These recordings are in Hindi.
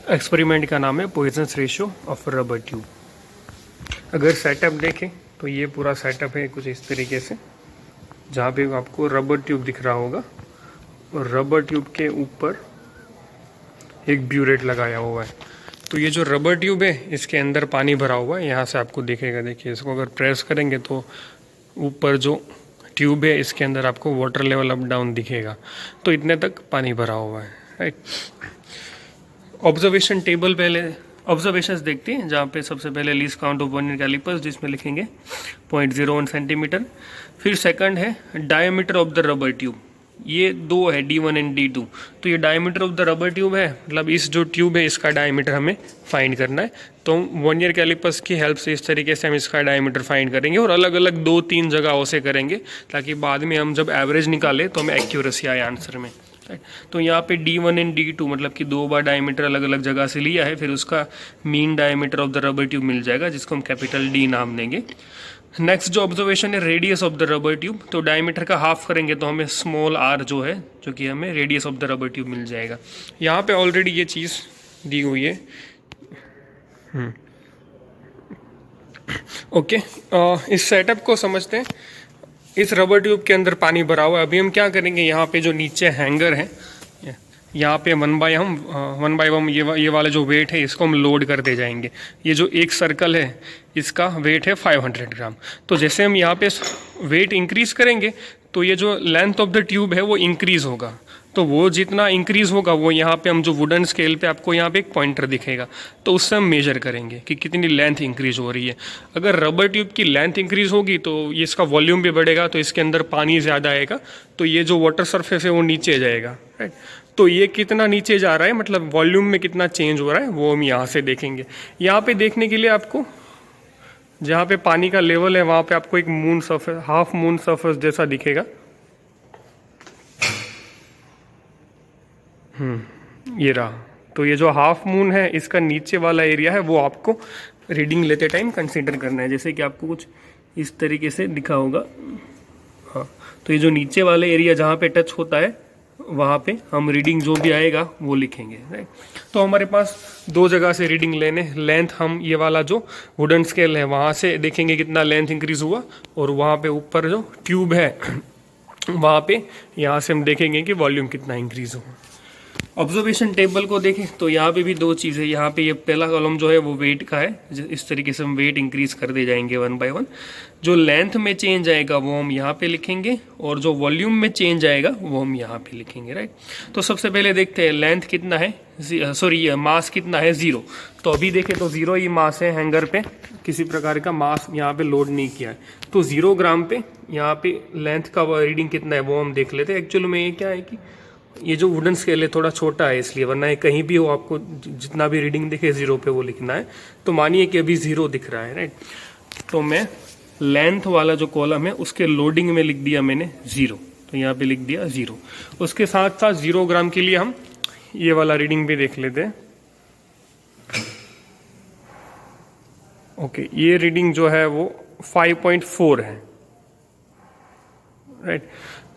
एक्सपेरिमेंट का नाम है poisonous ratio of rubber tube. अगर सेटअप देखें तो ये पूरा सेटअप है कुछ इस तरीके से, जहाँ पे आपको रबर ट्यूब दिख रहा होगा और रबर ट्यूब के ऊपर एक ब्यूरेट लगाया हुआ है। तो ये जो रबर ट्यूब है इसके अंदर पानी भरा हुआ है, यहाँ से आपको दिखेगा। देखिए इसको अगर प्रेस करेंगे तो ऊपर जो ट्यूब है इसके अंदर आपको वाटर लेवल अप डाउन दिखेगा। तो इतने तक पानी भरा हुआ है, राइट। ऑब्जर्वेशन टेबल पहले ऑब्जर्वेशंस देखते हैं, जहाँ पे सबसे पहले least count of vernier callipers जिसमें लिखेंगे 0.01 सेंटीमीटर। फिर सेकंड है diameter of the rubber tube, ये दो है D1 एंड D2। तो ये diameter of the rubber tube है, मतलब इस जो ट्यूब है इसका डायमीटर हमें फाइंड करना है। तो वर्नियर कैलिपर्स की हेल्प से इस तरीके से हम इसका डायमीटर फाइंड करेंगे और अलग अलग 2-3 जगहों से करेंगे, ताकि बाद में हम जब एवरेज निकालें तो हमें एक्यूरेसी आए आंसर में। तो यहाँ पे D1 एंड D2 मतलब कि 2 बार डायमीटर अलग अलग जगह से लिया है, फिर उसका mean diameter of the rubber tube मिल जाएगा, जिसको हम कैपिटल D नाम देंगे। नेक्स्ट जो ऑब्जर्वेशन है radius of the rubber tube, तो डायमीटर का हाफ करेंगे तो हमें स्मॉल r जो है, जो कि हमें radius of the rubber tube मिल जाएगा। यहाँ पे ऑलरेडी ये चीज़ दी हुई है। ओके, इस सेटअप को समझते हैं। इस रबर ट्यूब के अंदर पानी भरा हुआ है। अभी हम क्या करेंगे, यहाँ पे जो नीचे हैंगर है, यहाँ पे वन बाय वन ये वाला जो वेट है इसको हम लोड करते जाएंगे। ये जो एक सर्कल है इसका वेट है 500 ग्राम। तो जैसे हम यहाँ पे वेट इंक्रीज करेंगे तो ये जो लेंथ ऑफ द ट्यूब है वो इंक्रीज होगा। तो वो जितना इंक्रीज होगा वो यहाँ पे हम जो वुडन स्केल पे आपको यहाँ पे एक पॉइंटर दिखेगा, तो उससे हम मेजर करेंगे कि कितनी लेंथ इंक्रीज हो रही है। अगर रबर ट्यूब की लेंथ इंक्रीज होगी तो ये इसका वॉल्यूम भी बढ़ेगा, तो इसके अंदर पानी ज़्यादा आएगा, तो ये जो वाटर सरफेस है वो नीचे जाएगा, राइट। तो ये कितना नीचे जा रहा है, मतलब वॉल्यूम में कितना चेंज हो रहा है, वो हम यहाँ से देखेंगे। यहाँ पे देखने के लिए आपको जहाँ पे पानी का लेवल है वहाँ पे आपको एक moon surface, half moon surface जैसा दिखेगा। ये रहा। तो ये जो हाफ मून है इसका नीचे वाला एरिया है वो आपको रीडिंग लेते टाइम कंसीडर करना है। जैसे कि आपको कुछ इस तरीके से दिखा होगा, हाँ। तो ये जो नीचे वाले एरिया जहाँ पे टच होता है वहाँ पे हम रीडिंग जो भी आएगा वो लिखेंगे, राइट। तो हमारे पास 2 जगह से रीडिंग लेने। लेंथ हम ये वाला जो वुडन स्केल है वहाँ से देखेंगे कितना लेंथ इंक्रीज हुआ, और वहाँ पे ऊपर जो ट्यूब है वहाँ पे यहाँ से हम देखेंगे कि वॉल्यूम कितना इंक्रीज हुआ। ऑब्जर्वेशन टेबल को देखें तो यहाँ पे भी 2 चीज़ है। यहाँ पे ये पहला कॉलम जो है वो वेट का है, इस तरीके से हम वेट इंक्रीज कर दे जाएंगे 1 बाय 1। जो लेंथ में चेंज आएगा वो हम यहाँ पे लिखेंगे, और जो वॉल्यूम में चेंज आएगा वो हम यहाँ पे लिखेंगे, राइट। तो सबसे पहले देखते हैं लेंथ कितना है, सॉरी मास कितना है, 0। तो अभी देखें तो 0 ही मास है, हैंगर पे किसी प्रकार का मास यहाँ पे लोड नहीं किया है। तो 0 ग्राम पे यहाँ पे लेंथ का रीडिंग कितना है वो हम देख लेते हैं। एक्चुअली में ये क्या है कि ये जो वुडन स्केल है थोड़ा छोटा है, इसलिए, वरना ये कहीं भी हो आपको जितना भी रीडिंग दिखे 0 पे वो लिखना है। तो मानिए कि अभी 0 दिख रहा है, राइट। तो मैं लेंथ वाला जो कॉलम है उसके लोडिंग में लिख दिया मैंने 0, तो यहाँ पे लिख दिया 0। उसके साथ साथ 0 ग्राम के लिए हम ये वाला रीडिंग भी देख लेते हैं। ओके, ये रीडिंग जो है वो 5.4 है, राइट।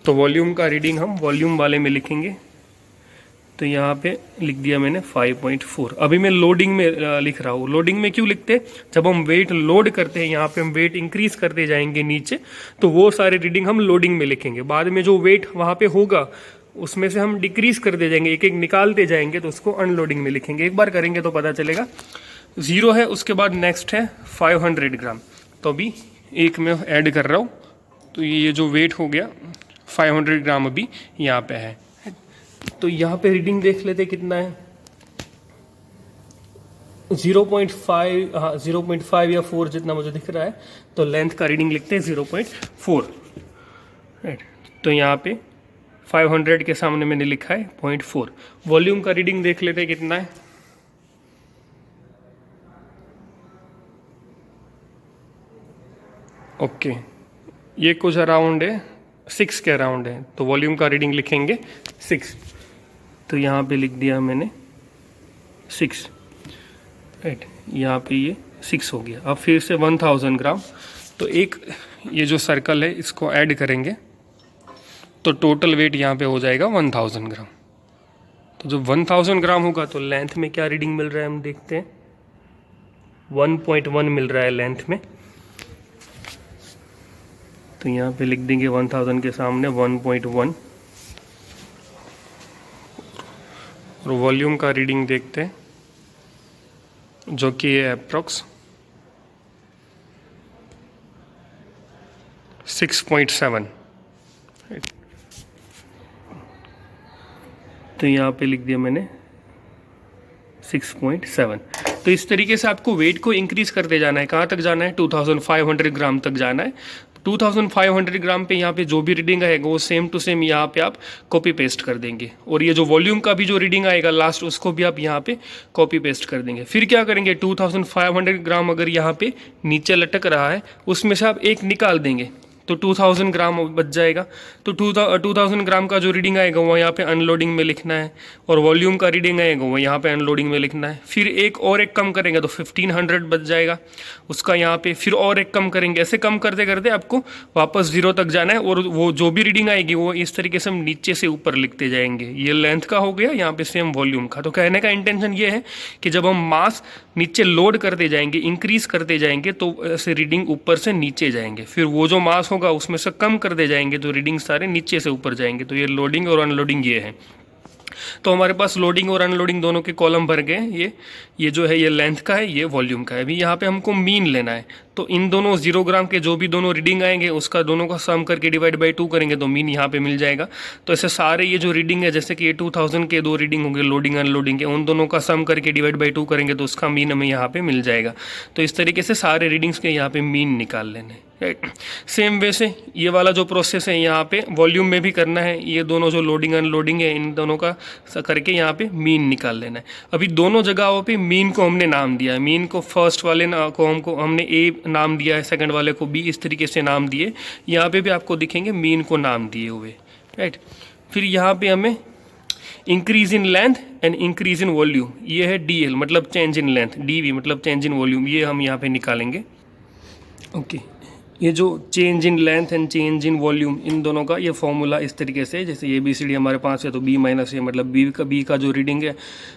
तो वॉल्यूम का रीडिंग हम वॉल्यूम वाले में लिखेंगे, तो यहाँ पे लिख दिया मैंने 5.4। अभी मैं लोडिंग में लिख रहा हूँ। लोडिंग में क्यों लिखते हैं, जब हम वेट लोड करते हैं यहाँ पे हम वेट इंक्रीज करते जाएंगे नीचे, तो वो सारे रीडिंग हम लोडिंग में लिखेंगे। बाद में जो वेट वहाँ पे होगा उसमें से हम डिक्रीज करते जाएंगे, एक एक निकालते जाएंगे, तो उसको अनलोडिंग में लिखेंगे। एक बार करेंगे तो पता चलेगा। 0 है, उसके बाद नेक्स्ट है 500 ग्राम। तो अभी एक में ऐड कर रहा हूँ, तो ये जो वेट हो गया 500 ग्राम अभी यहाँ पे है। तो यहाँ पे रीडिंग देख लेते कितना है, 0.5, हाँ 0.5 या 4 जितना मुझे दिख रहा है। तो लेंथ का रीडिंग लिखते हैं 0.4, राइट। तो यहाँ पे 500 के सामने मैंने लिखा है 0.4। वॉल्यूम का रीडिंग देख लेते कितना है, ओके, ये कुछ अराउंड है 6 के अराउंड है। तो वॉल्यूम का रीडिंग लिखेंगे 6, तो यहाँ पे लिख दिया मैंने 6, राइट। यहाँ पे ये 6 हो गया। अब फिर से 1000 ग्राम, तो एक ये जो सर्कल है इसको ऐड करेंगे तो टोटल वेट यहाँ पे हो जाएगा 1000 ग्राम। तो जब 1000 ग्राम होगा तो लेंथ में क्या रीडिंग मिल रहा है हम देखते हैं। 1.1 मिल रहा है लेंथ में, तो यहाँ पे लिख देंगे 1000 के सामने 1.1। और वॉल्यूम का रीडिंग देखते हैं जो कि है अप्रॉक्स 6.7। तो यहाँ पे लिख दिया मैंने 6.7। तो इस तरीके से आपको वेट को इंक्रीज करते जाना है। कहाँ तक जाना है? 2500 ग्राम तक जाना है। 2500 ग्राम पे यहाँ पे जो भी रीडिंग आएगा वो सेम टू सेम यहाँ पे आप कॉपी पेस्ट कर देंगे। और ये जो वॉल्यूम का भी जो रीडिंग आएगा लास्ट, उसको भी आप यहाँ पे कॉपी पेस्ट कर देंगे। फिर क्या करेंगे, 2500 ग्राम अगर यहाँ पे नीचे लटक रहा है उसमें से आप एक निकाल देंगे तो 2000 ग्राम बच जाएगा। तो 2000 ग्राम का जो रीडिंग आएगा वो यहाँ पे अनलोडिंग में लिखना है, और वॉल्यूम का रीडिंग आएगा वो यहाँ पे अनलोडिंग में लिखना है। फिर एक और एक कम करेंगे तो 1500 बच जाएगा उसका यहाँ पे। फिर और एक कम करेंगे, ऐसे कम करते करते आपको वापस 0 तक जाना है। और वो जो भी रीडिंग आएगी वो इस तरीके से हम नीचे से ऊपर लिखते जाएंगे। ये लेंथ का हो गया, यहाँ पे सेम वॉल्यूम का। तो कहने का इंटेंशन ये है कि जब हम मास नीचे लोड करते जाएंगे, इंक्रीज करते जाएंगे, तो ऐसे रीडिंग ऊपर से नीचे जाएंगे। फिर वो जो मास होगा उसमें से कम कर दे जाएंगे तो रीडिंग सारे नीचे से ऊपर जाएंगे। तो ये लोडिंग और अनलोडिंग ये है। तो हमारे पास लोडिंग और अनलोडिंग दोनों के कॉलम भर गए। ये जो है ये लेंथ का है, ये वॉल्यूम का है। अभी यहाँ पे हमको मीन लेना है, तो इन दोनों 0 ग्राम के जो भी दोनों रीडिंग आएंगे उसका दोनों का सम करके डिवाइड बाई 2 करेंगे तो मीन यहाँ पे मिल जाएगा। तो ऐसे सारे ये जो रीडिंग है, जैसे कि ये 2000 के 2 रीडिंग होंगे लोडिंग अनलोडिंग के, उन दोनों का सम करके डिवाइड बाई 2 करेंगे तो उसका मीन हमें यहाँ पे मिल जाएगा। तो इस तरीके से सारे रीडिंग्स के यहाँ पे मीन निकाल लेने। राइट, सेम वे से ये वाला जो प्रोसेस है यहाँ पे वॉल्यूम में भी करना है। ये दोनों जो लोडिंग अनलोडिंग है इन दोनों का करके यहाँ पे मीन निकाल लेना है। अभी दोनों जगहों पे मीन को हमने नाम दिया है। मीन को फर्स्ट वाले को हमने ए नाम दिया है, सेकंड वाले को बी, इस तरीके से नाम दिए। यहाँ पे भी आपको दिखेंगे मीन को नाम दिए हुए। राइट, फिर यहाँ पे हमें increase in length and increase in volume, ये है DL मतलब चेंज इन लेंथ, DV मतलब चेंज इन वॉल्यूम, ये हम यहाँ पे निकालेंगे। ओके, ये जो change in length and change in volume, इन दोनों का ये फॉर्मूला इस तरीके से, जैसे ये ABCD हमारे पास है तो B माइनस A मतलब B का जो रीडिंग है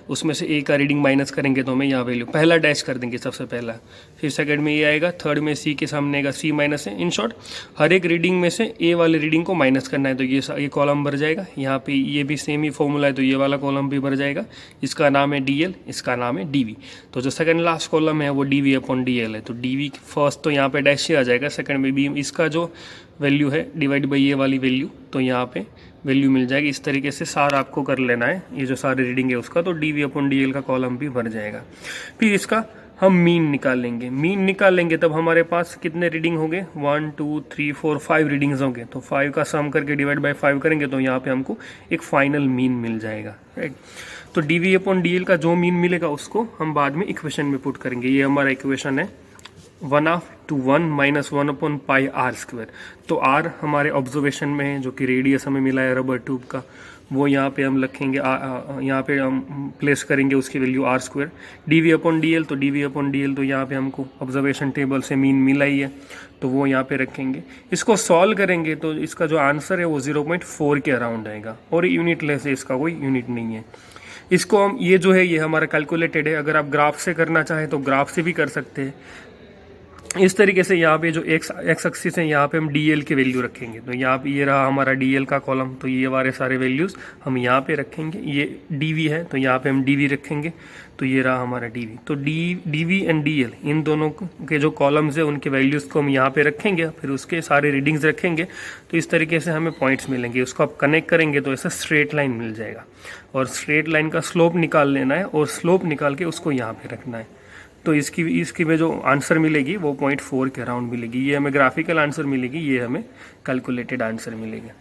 उसमें से A का रीडिंग माइनस करेंगे तो हमें यहाँ वैल्यू पहला डैश कर देंगे सबसे पहला, फिर सेकंड में ये आएगा, थर्ड में C के सामने आएगा C minus A। In short हर एक रीडिंग में से A वाले रीडिंग को माइनस करना है तो ये कॉलम भर जाएगा। यहाँ पे ये भी सेम ही फॉर्मूला है तो ये वाला कॉलम भी भर जाएगा। इसका नाम है DL, इसका नाम है DV। तो जो सेकंड लास्ट कॉलम है वो DV अपॉन DL है। तो DV फर्स्ट तो यहाँ पे डैश ही आ जाएगा, सेकंड में भी इसका जो वैल्यू है डिवाइड बाई ये वाली वैल्यू, तो यहाँ पे वैल्यू मिल जाएगी। इस तरीके से सारा आपको कर लेना है, ये जो सारे रीडिंग है उसका, तो DV अपॉन DL का कॉलम भी भर जाएगा। फिर इसका हम मीन निकाल लेंगे। मीन निकाल लेंगे तब हमारे पास कितने रीडिंग होंगे, 1 2 3 4 5 रीडिंग्स होंगे। तो 5 का सम करके डिवाइड बाई 5 करेंगे तो यहाँ पे हमको एक फाइनल मीन मिल जाएगा। राइट, तो DV अपॉन DL का जो मीन मिलेगा उसको हम बाद में इक्वेशन में पुट करेंगे। ये हमारा इक्वेशन है 1/1 minus 1 upon pi R square. तो R हमारे ऑब्जर्वेशन में है जो कि रेडियस हमें मिला है रबर ट्यूब का, वो यहाँ पे हम रखेंगे, यहाँ पे हम प्लेस करेंगे उसकी value R square. DV upon DL, तो DV अपॉन DL तो यहाँ पे हमको ऑब्जर्वेशन टेबल से मीन मिला ही है तो वो यहाँ पे रखेंगे। इसको सॉल्व करेंगे तो इसका जो आंसर है वो 0.4 के अराउंड आएगा और यूनिट लेस है, इसका कोई यूनिट नहीं है। इसको हम ये जो है ये हमारा कैलकुलेटेड है। अगर आप ग्राफ से करना चाहें तो ग्राफ से भी कर सकते हैं। इस तरीके से यहाँ पे जो एक्स एक्सिस है यहाँ पे हम DL की वैल्यू रखेंगे। तो यहाँ पे ये रहा हमारा DL का कॉलम, तो ये वाले सारे वैल्यूज़ हम यहाँ पे रखेंगे। ये DV है तो यहाँ पे हम DV रखेंगे, तो ये रहा हमारा DV। तो DV एंड DL इन दोनों के जो कॉलम्स है उनके वैल्यूज़ को हम यहाँ पे रखेंगे, फिर उसके सारे रीडिंग्स रखेंगे। तो इस तरीके से हमें पॉइंट्स मिलेंगे, उसको आप कनेक्ट करेंगे तो ऐसा स्ट्रेट लाइन मिल जाएगा। और स्ट्रेट लाइन का स्लोप निकाल लेना है और स्लोप निकाल के उसको यहाँ पे रखना है। तो इसकी में जो आंसर मिलेगी वो 0.4 के अराउंड मिलेगी। ये हमें ग्राफिकल आंसर मिलेगी, ये हमें कैलकुलेटेड आंसर मिलेगा।